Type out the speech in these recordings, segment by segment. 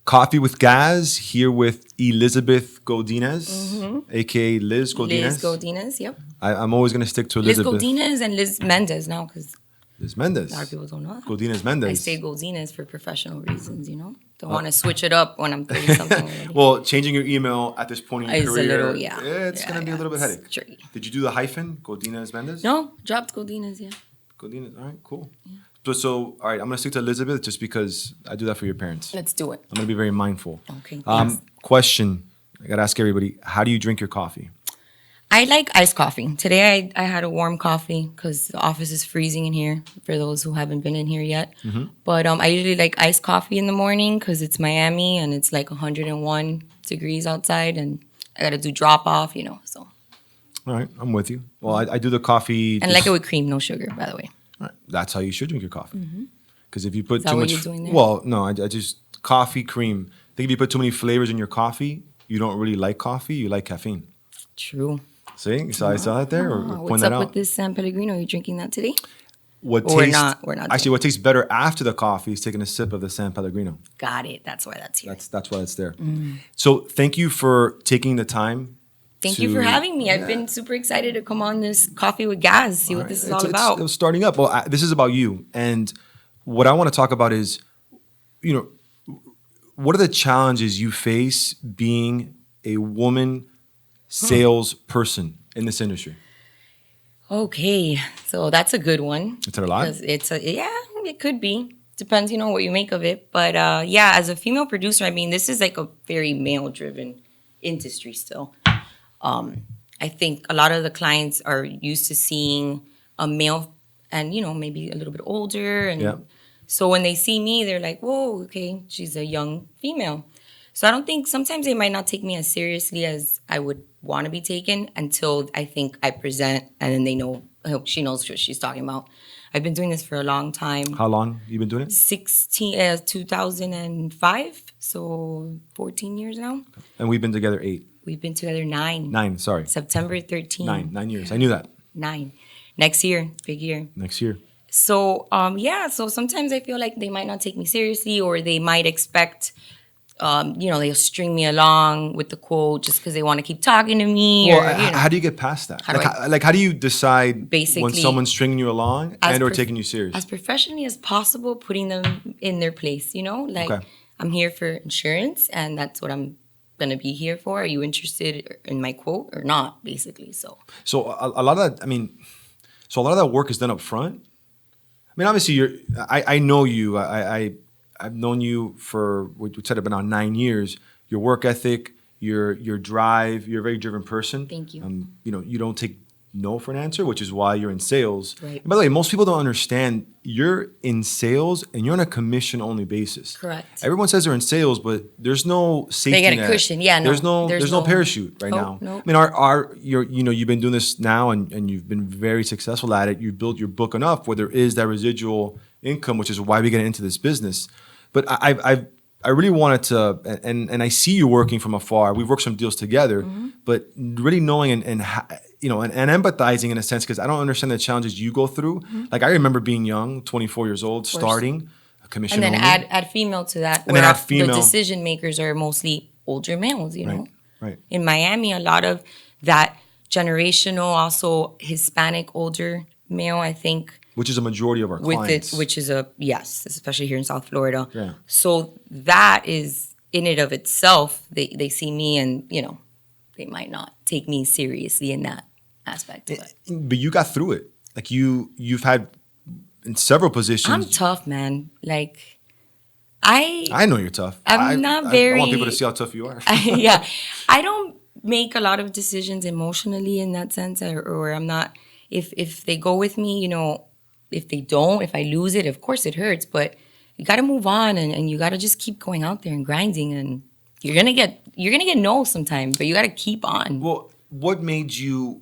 Coffee with Gaz here with Elizabeth Godinez, aka Liz Godinez. Liz Godinez, yep. I'm always going to stick to Liz Elizabeth. Godinez and Liz Mendez now, because Liz Mendez. a lot of people don't know that. Godinez Mendez. I say Godinez for professional reasons, Don't want to switch it up when I'm 30 something already. Well, changing your email at this point in your It's career, a little, it's going to be a little bit it's headache. tricky. Did you do the hyphen, Godinez Mendez? No, dropped Godinez, yeah. Godinez, all right, cool. Yeah. So, all right, I'm going to stick to Elizabeth just because I do that for your parents. Let's do it. I'm going to be very mindful. Okay, thanks. Question, I got to ask everybody, how do you drink your coffee? I like iced coffee. Today I had a warm coffee because the office is freezing in here for those who haven't been in here yet. Mm-hmm. But I usually like iced coffee in the morning because it's Miami and it's like 101 degrees outside and I got to do drop off, so. All right, I'm with you. Well, I do the coffee. And like it with cream, no sugar, by the way. All right, that's how you should drink your coffee. Because if you put Is that too what much, you're doing there? well, no, I just coffee cream. I think if you put too many flavors in your coffee, you don't really like coffee. You like caffeine. True. See, so I saw that there. Or point What's that up out. with this San Pellegrino? Are you drinking that today? What Or tastes, we're not actually, what tastes better after the coffee is taking a sip of the San Pellegrino. Got it. That's why that's here. That's why it's there. So thank you for taking the time. Thank you for having me. I've been super excited to come on this Coffee with Gaz, see what this is all about. It's starting up. Well, this is about you. And what I want to talk about is, what are the challenges you face being a woman salesperson in this industry? Okay, so that's a good one. Is that a lot? It could be. Depends, what you make of it. But as a female producer, this is like a very male-driven industry still. I think a lot of the clients are used to seeing a male and, maybe a little bit older. And so when they see me, they're like, whoa, okay, she's a young female. So I don't think, sometimes they might not take me as seriously as I would want to be taken until I think I present and then they know, I hope she knows what she's talking about. I've been doing this for a long time. How long you been doing it? 2005, so 14 years now. And we've been together 8. We've been together 9. 9, sorry. September 13. 9 years. I knew that. 9. Next year, big year. Next year. So, so sometimes I feel like they might not take me seriously or they might expect, they'll string me along with the quote just because they want to keep talking to me. Well, how do you get past that? How do you decide basically when someone's stringing you along and or taking you serious? As professionally as possible, putting them in their place, Okay. I'm here for insurance and that's what I'm going to be here for. Are you interested in my quote or not, basically? So a lot of that, so a lot of that work is done up front. Obviously, I know you. I've known you for, we said it, about 9 years. Your work ethic, your drive, you're a very driven person. Thank you. You don't take no for an answer, which is why you're in sales. Right. And by the way, most people don't understand you're in sales and you're on a commission-only basis. Correct. Everyone says they're in sales, but there's no safety net. They net. get a cushion. Yeah, no. There's no parachute right now. No. You've been doing this now and you've been very successful at it. You've built your book enough where there is that residual income, which is why we get into this business. But I really wanted to, and I see you working from afar. We've worked some deals together, but really knowing and empathizing in a sense, because I don't understand the challenges you go through. Like I remember being young, 24 years old, starting a commission and then only. add female to that. And then add female. The decision makers are mostly older males, Right. In Miami, a lot of that generational, also Hispanic older male, I think. Which is a majority of our clients. Which is yes, especially here in South Florida. Yeah. So that is in and of itself, they see me and, they might not take me seriously in that aspect. But you got through it. Like you've had in several positions. I'm tough, man. Like I know you're tough. I'm not very. I want people to see how tough you are. Yeah. I don't make a lot of decisions emotionally in that sense, or I'm not. If they go with me, if they don't, if I lose it, of course it hurts, but you got to move on and you got to just keep going out there and grinding, and you're gonna get no sometimes, but you got to keep on. Well, what made you?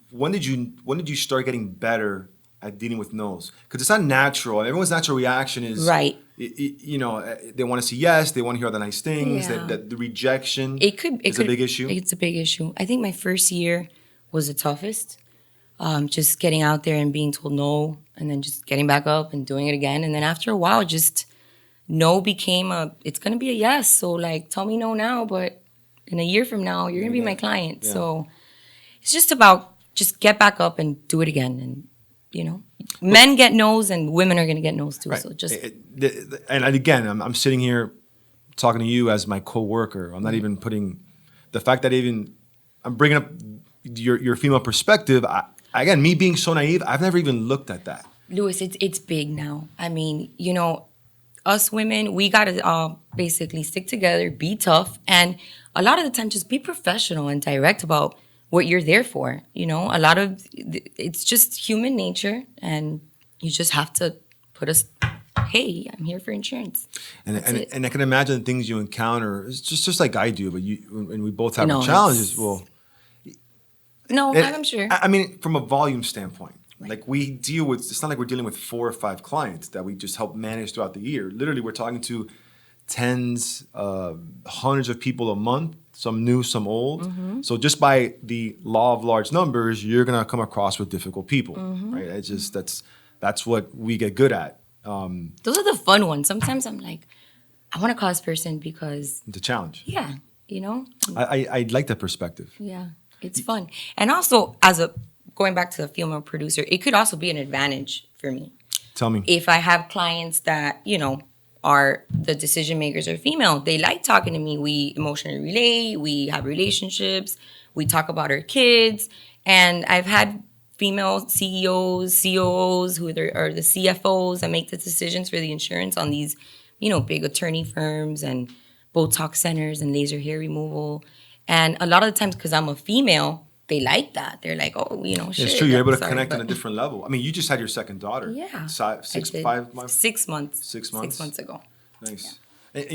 When did you start getting better at dealing with no's? Because it's not natural. Everyone's natural reaction is right. They want to see yes, they want to hear all the nice things. Yeah. That the rejection is a big issue. It's a big issue. I think my first year was the toughest. Just getting out there and being told no, and then just getting back up and doing it again, and then after a while, just no became it's going to be a yes. So like, tell me no now, but in a year from now, you're going to be my client. Yeah. So it's just about just get back up and do it again. And, men get no's and women are going to get no's too. Right. So just, And again, I'm sitting here talking to you as my coworker. I'm not even putting the fact that I'm bringing up your female perspective. Again, me being so naive, I've never even looked at that. Louis, it's big now. I mean, us women, we got to basically stick together, be tough, and a lot of the time just be professional and direct about what you're there for. A lot of it's just human nature, and you just have to put us, hey, I'm here for insurance. And I can imagine the things you encounter. It's just like I do, but and we both have No, our challenges. Well, no, I'm sure. I mean, from a volume standpoint. Like we deal with, it's not like we're dealing with 4 or 5 clients that we just help manage throughout the year. Literally, we're talking to tens, hundreds of people a month, some new, some old. Mm-hmm. So just by the law of large numbers, you're gonna come across with difficult people, right? It's just that's what we get good at. Those are the fun ones. Sometimes I'm like, I want to call this person because, It's a challenge. yeah, I like that perspective. yeah, it's fun. And also, going back to the female producer, it could also be an advantage for me. Tell me. If I have clients that, are the decision makers are female, they like talking to me. We emotionally relate, we have relationships, we talk about our kids. And I've had female CEOs, COOs who are the CFOs that make the decisions for the insurance on these, big attorney firms and Botox centers and laser hair removal. And a lot of the times, because I'm a female, they like that. They're like, oh, shit. It's true. You're able to sorry, connect on but- a different level. I mean, you just had your second daughter. Yeah. Si- I six, did. 5 months? 6 months. 6 months? 6 months ago. Nice. And I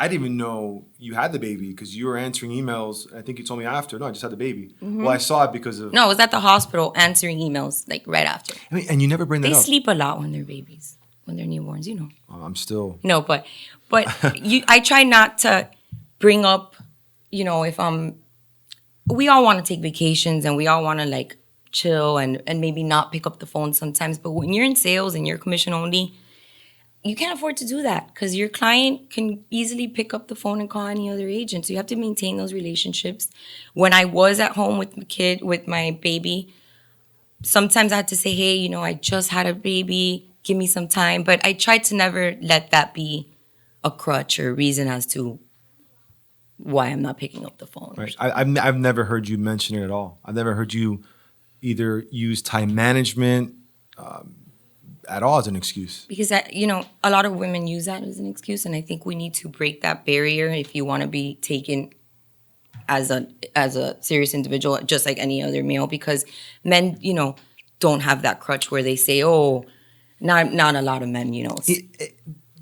didn't even know you had the baby because you were answering emails. I think you told me after. No, I just had the baby. Well, I saw it because of. No, I was at the hospital answering emails like right after. I mean, and you never bring that They up. sleep a lot when they're babies, when they're newborns, I'm still. No, but I try not to bring up, if we all want to take vacations and we all want to like chill and maybe not pick up the phone sometimes. But when you're in sales and you're commission only, you can't afford to do that because your client can easily pick up the phone and call any other agent. So you have to maintain those relationships. When I was at home with my baby, sometimes I had to say, hey, I just had a baby, give me some time. But I tried to never let that be a crutch or a reason as to why I'm not picking up the phone. Right. I've never heard you mention it at all. I've never heard you either use time management at all as an excuse. Because a lot of women use that as an excuse, and I think we need to break that barrier if you want to be taken as a serious individual, just like any other male. Because men, don't have that crutch where they say, "Oh, not a lot of men,"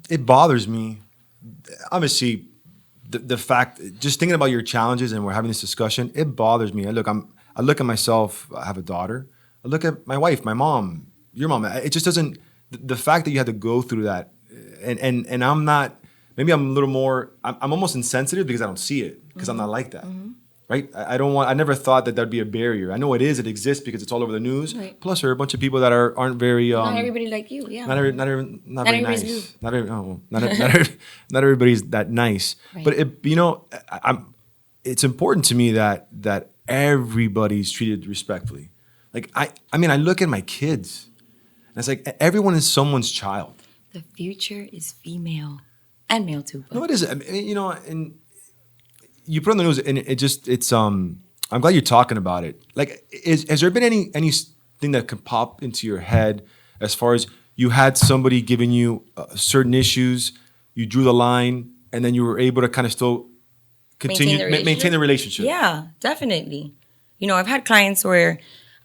It bothers me. Obviously, the fact, just thinking about your challenges and we're having this discussion, it bothers me. I look at myself. I have a daughter. I look at my wife, my mom, your mom. It just doesn't. The fact that you had to go through that, and I'm not. Maybe I'm a little more. I'm almost insensitive because I don't see it because I'm not like that. Right? I don't want. I never thought that that'd be a barrier. I know it is. It exists because it's all over the news. Right. Plus, there are a bunch of people that aren't very. not everybody like you, yeah. Not very everybody's nice. Not everybody's that nice. Right. But it's important to me that everybody's treated respectfully. Like I mean, I look at my kids, and it's like everyone is someone's child. The future is female and male too. But No, it is. I mean, and you put on the news, and it's. I'm glad you're talking about it. Like, has there been anything that could pop into your head as far as you had somebody giving you certain issues, you drew the line, and then you were able to kind of still continue maintain the relationship? Yeah, definitely. I've had clients where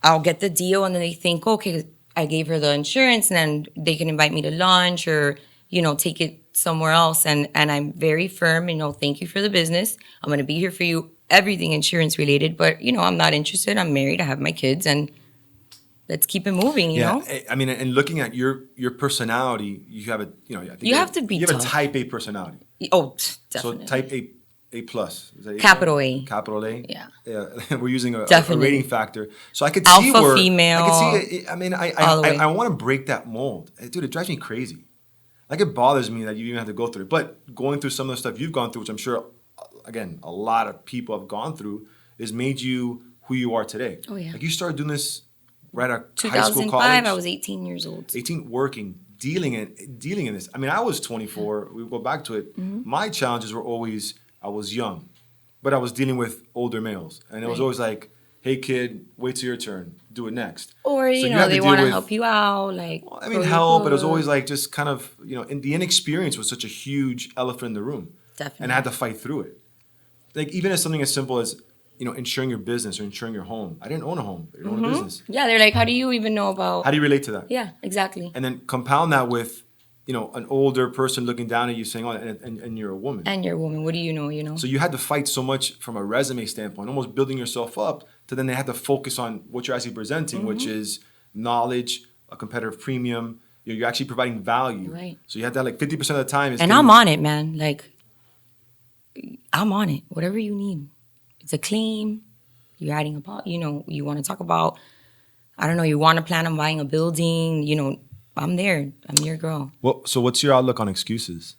I'll get the deal and then they think, okay, I gave her the insurance and then they can invite me to lunch or, take it somewhere else. And I'm very firm, thank you for the business. I'm going to be here for you, everything insurance related. But, I'm not interested. I'm married. I have my kids and let's keep it moving, you know? I mean, and looking at your personality, you have a, I think You have to be you have a tough. type A personality. Oh, definitely. So type A A plus. Is that A Capital plus? A. Capital A. Yeah. Yeah. We're using a Definitely. rating factor, so I could see Alpha where female. I could see it. I mean, all the way. I want to break that mold, dude. It drives me crazy. Like it bothers me that you even have to go through it. But going through some of the stuff you've gone through, which I'm sure, again, a lot of people have gone through, has made you who you are today. Oh, yeah. Like you started doing this right at high school, 2005, college. I was 18 years old. 18, working, dealing in this. I mean, I was 24. We go back to it. Mm-hmm. My challenges were always I was young, but I was dealing with older males, and it was Right. always like, "Hey, kid, wait till your turn. Do it next." Or, So you had know, to they deal want to with- help you out. Like, I mean, throw you help, but it was book. always like just kind of, in the inexperience was such a huge elephant in the room. Definitely. And I had to fight through it. Like, even as something as simple as, insuring your business or insuring your home. I didn't own a home, I didn't own a business. Yeah, they're like, how do you even know about. How do you relate to that? Yeah, exactly. And then compound that with, an older person looking down at you saying, oh, and you're a woman. And you're a woman. What do you know? So you had to fight so much from a resume standpoint, almost building yourself up, to then they had to focus on what you're actually presenting, which is knowledge, a competitive premium. You're actually providing value. Right. So you have that like 50% of the time. And I'm on it, man. Like, I'm on it. Whatever you need. It's a claim. You're adding about, you want to talk about, I don't know, you want to plan on buying a building, I'm there. I'm your girl. Well, so what's your outlook on excuses?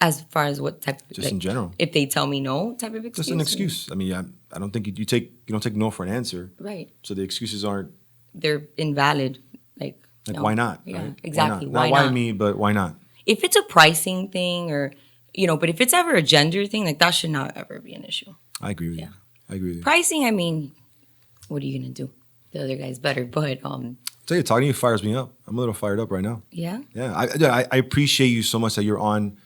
As far as what type of, Just in general. If they tell me no type of excuse. Just an excuse. I mean, I don't think you don't take no for an answer. Right. So the excuses aren't. They're invalid. Like no. Why not? Yeah, Right? exactly. Why not? Why Not not? me, but why not? If it's a pricing thing or, but if it's ever a gender thing, like that should not ever be an issue. I agree with Yeah. you. I agree with you. Pricing, I mean, what are you going to do? The other guy's better, but Tell you, talking to you fires me up. I'm a little fired up right now. yeah. Yeah, I appreciate you so much that you're on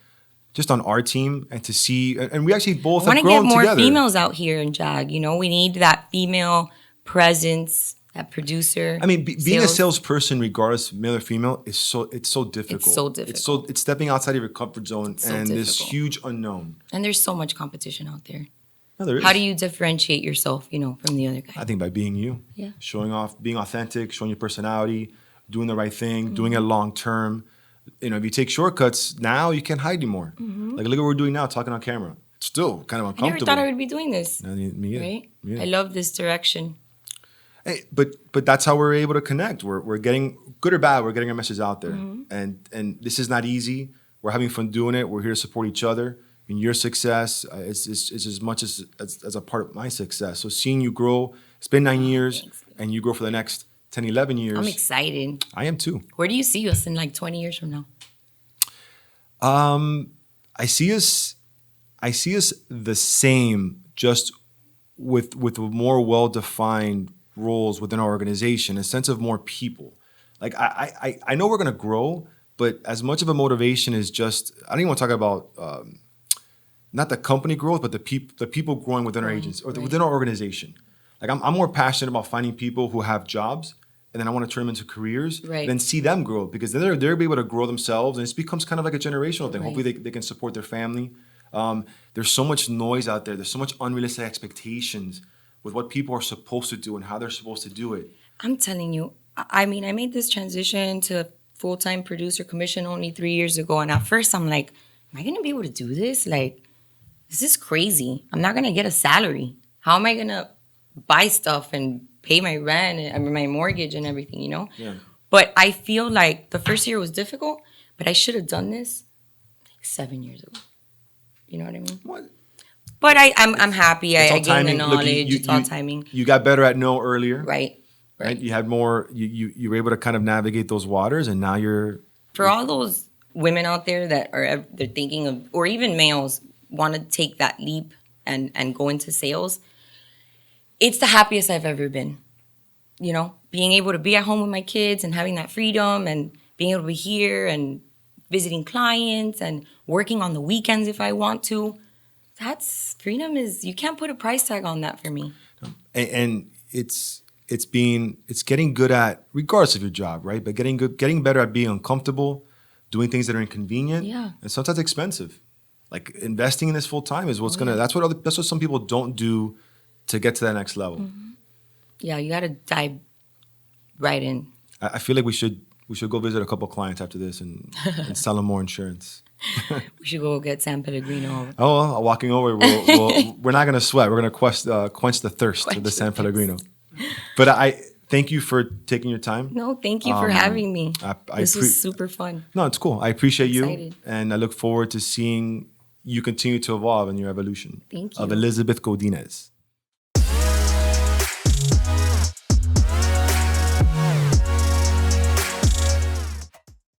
our team and to see, and we actually both I want have to get grown more together. females out here in JAG. We need that female presence, that producer. I mean, being a salesperson, regardless male or female, it's so difficult. It's so difficult. It's stepping outside of your comfort zone so and this difficult. huge unknown. And there's so much competition out there. No, there is. How do you differentiate yourself, from the other guy? I think by being you, Yeah. showing off, being authentic, showing your personality, doing the right thing, Mm-hmm. doing it long term. If you take shortcuts now, you can't hide anymore. Like look at what we're doing now, talking on camera. It's still kind of I uncomfortable. never thought I would be doing this. Me either. Right? Me either. I love this direction. Hey, but that's how we're able to connect. We're getting, good or bad, we're getting our message out there. And this is not easy. We're having fun doing it. We're here to support each other. And your success is as much as a part of my success. So seeing you grow, it's been 9 years, thanks. and you grow for the next 10, 11 years. I'm excited. I am too. Where do you see us in like 20 years from now? I see us the same, just with more well-defined roles within our organization, a sense of more people. Like I know we're gonna grow, but as much of a motivation is just, I don't even want to talk about not the company growth, but the people growing within our agency or within our organization. Like I'm more passionate about finding people who have jobs, and then I want to turn them into careers, Right. then see them grow, because then they'll be able to grow themselves, and it becomes kind of like a generational thing. Right. Hopefully they can support their family. There's so much noise out there. There's so much unrealistic expectations with what people are supposed to do and how they're supposed to do it. I'm telling you, I mean, I made this transition to full-time producer commission only 3 years ago. And at first I'm like, am I going to be able to do this? Like, this is crazy. I'm not going to get a salary. How am I going to buy stuff and pay my rent and my mortgage and everything, Yeah. But I feel like the first year was difficult, but I should have done this like 7 years ago. You know what I mean? What? But I'm happy. It's I all gained the timing. Look, knowledge. It's all timing. You got better at no earlier. Right. Right. You had more. You were able to kind of navigate those waters, and now you're. For all those women out there that they're thinking of, or even males want to take that leap and go into sales, it's the happiest I've ever been. Being able to be at home with my kids and having that freedom and being able to be here and visiting clients and working on the weekends if I want to. That's freedom. You can't put a price tag on that for me. And it's getting good at, regardless of your job, right? But getting better at being uncomfortable, doing things that are inconvenient, Yeah. and sometimes expensive. Like investing in this full time is what's gonna. That's what some people don't do to get to that next level. Yeah, you got to dive right in. I feel like we should go visit a couple clients after this and sell them more insurance. We should go get San Pellegrino. Oh, well, walking over, we're not going to sweat. We're going to quench the thirst of the Quench the San thirst. Pellegrino. But I thank you for taking your time. No, thank you for having me. I This was super fun. No, it's cool. I appreciate you, Excited. and I look forward to seeing you continue to evolve in your evolution. Thank Of you. Elizabeth Godinez.